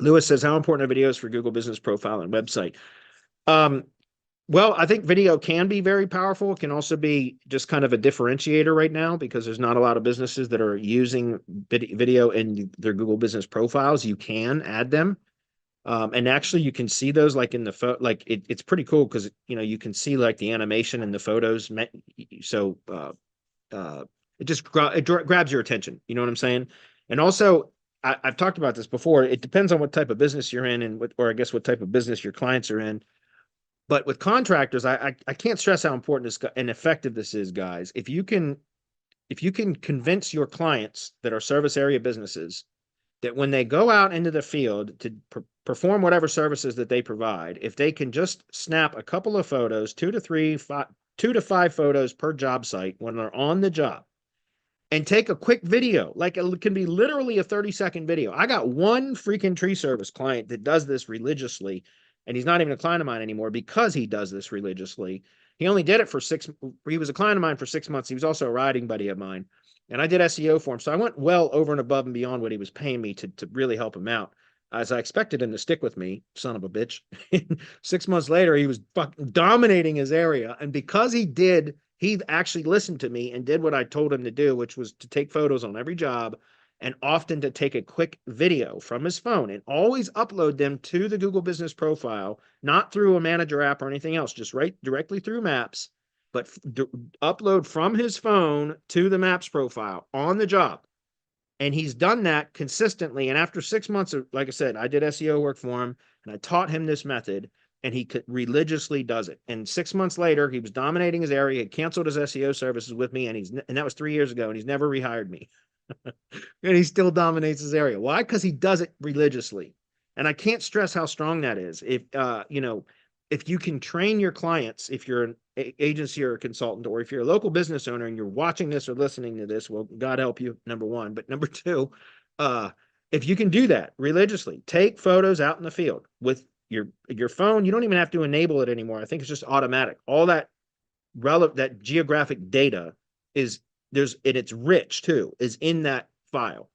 Lewis says, how important are videos for Google Business Profile and website? Um, well, I think video can be very powerful. It can also be just kind of a differentiator right now because there's not a lot of businesses that are using video in their Google Business Profiles. You can add them. And actually, you can see those like in the like it's pretty cool because you can see like the animation and the photos. So uh, it just grabs your attention. You know what I'm saying? And also, I've talked about this before. It depends on what type of business you're in and or I guess what type of business your clients are in. But with contractors, I can't stress how important this and effective this is, guys. If you can convince your clients that are service area businesses that when they go out into the field to perform whatever services that they provide, if they can just snap a couple of photos, 2 to 5 photos per job site when they're on the job, and take a quick video, like it can be literally a 30-second video. I got one freaking tree service client that does this religiously, and he's not even a client of mine anymore because he does this religiously. He only did it for he was a client of mine for 6 months. He was also a riding buddy of mine. And I did SEO for him. So I went well over and above and beyond what he was paying me to really help him out. As I expected him to stick with me, son of a bitch. 6 months later, he was fucking dominating his area. And because he actually listened to me and did what I told him to do, which was to take photos on every job and often to take a quick video from his phone and always upload them to the Google Business Profile, not through a manager app or anything else, just right directly through Maps, but upload from his phone to the Maps profile on the job. And he's done that consistently. And after 6 months of, like I said, I did SEO work for him and I taught him this method and he religiously does it. And 6 months later, he was dominating his area. He canceled his SEO services with me, and that was 3 years ago, and he's never rehired me. And he still dominates his area. Why? Because he does it religiously. And I can't stress how strong that is. If you can train your clients, if you're an agency or a consultant, or if you're a local business owner and you're watching this or listening to this, well, God help you, number one. But number two, if you can do that religiously, take photos out in the field with your phone. You don't even have to enable it anymore. I think it's just automatic. All that that geographic data is and it's rich too, is in that file.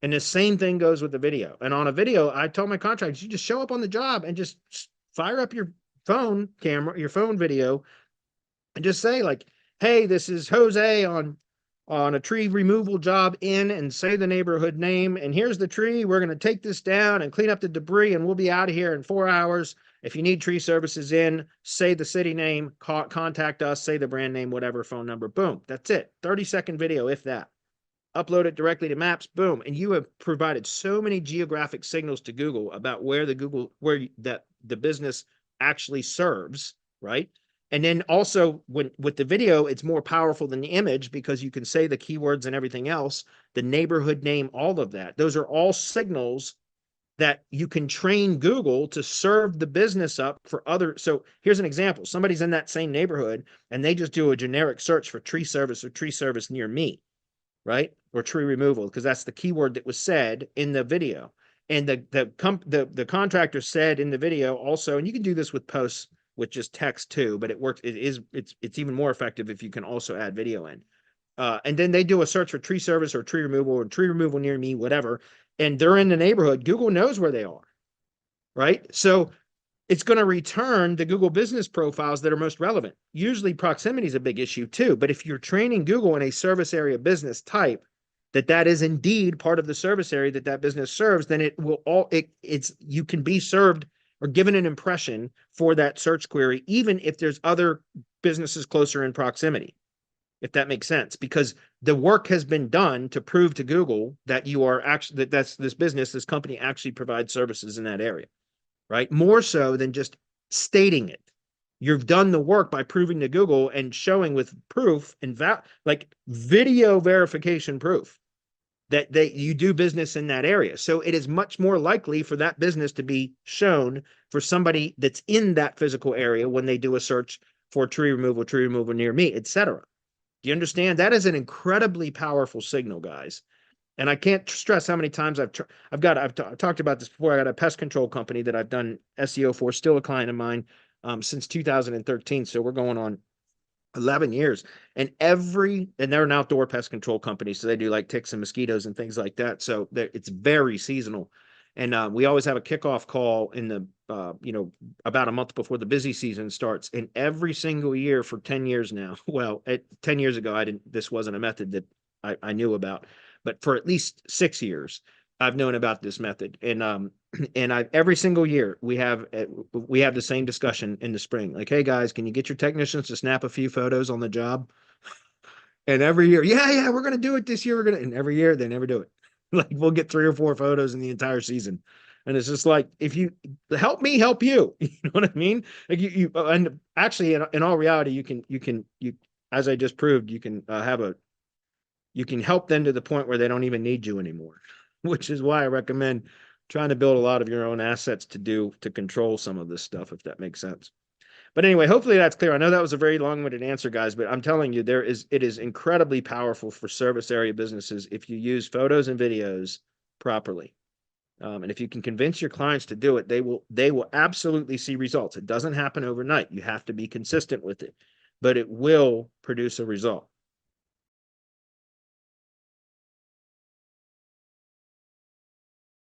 And the same thing goes with the video. And on a video, I tell my contractors, you just show up on the job and just fire up your phone camera, your phone video, and just say like, hey, this is Jose on a tree removal job and say the neighborhood name. And here's the tree. We're going to take this down and clean up the debris, and we'll be out of here in 4 hours. If you need tree services in, say the city name, contact us, say the brand name, whatever, phone number. Boom. That's it. 30-second video, if that. Upload it directly to Maps. Boom. And you have provided so many geographic signals to Google about where the business actually serves, right? And then also with the video, it's more powerful than the image because you can say the keywords and everything else, the neighborhood name, all of that. Those are all signals that you can train Google to serve the business up for other. So here's an example. Somebody's in that same neighborhood and they just do a generic search for tree service or tree service near me, right? Or tree removal, because that's the keyword that was said in the video. And the contractor said in the video also, and you can do this with posts with just text too, but it works. It's even more effective if you can also add video in. And then they do a search for tree service or tree removal near me, whatever. And they're in the neighborhood. Google knows where they are, right? So it's going to return the Google business profiles that are most relevant. Usually proximity is a big issue too. But if you're training Google in a service area business type, that is indeed part of the service area that business serves, then you can be served or given an impression for that search query, even if there's other businesses closer in proximity, if that makes sense, because the work has been done to prove to Google that you are actually, that's this business, this company actually provides services in that area, right? More so than just stating it. You've done the work by proving to Google and showing with proof and like video verification proof that you do business in that area. So it is much more likely for that business to be shown for somebody that's in that physical area when they do a search for tree removal near me, etc. Do you understand? That is an incredibly powerful signal, guys. And I can't stress how many times I've talked about this before. I got a pest control company that I've done SEO for, still a client of mine, since 2013. So we're going on 11 years. And they're an outdoor pest control company. So they do like ticks and mosquitoes and things like that. So it's very seasonal. And we always have a kickoff call in the, about a month before the busy season starts. And every single year for 10 years now, well, 10 years ago, this wasn't a method that I knew about, but for at least 6 years, I've known about this method. And every single year we have the same discussion in the spring. Like, hey guys, can you get your technicians to snap a few photos on the job? And every year, yeah, we're gonna do it this year. And every year they never do it. Like we'll get 3 or 4 photos in the entire season. And it's just like, if you help me, help you. You know what I mean? Like and actually in all reality, you, as I just proved, you can help them to the point where they don't even need you anymore, which is why I recommend trying to build a lot of your own assets to control some of this stuff, if that makes sense. But anyway, hopefully that's clear. I know that was a very long-winded answer, guys, but I'm telling you, it is incredibly powerful for service area businesses if you use photos and videos properly. And if you can convince your clients to do it, they will absolutely see results. It doesn't happen overnight. You have to be consistent with it, but it will produce a result.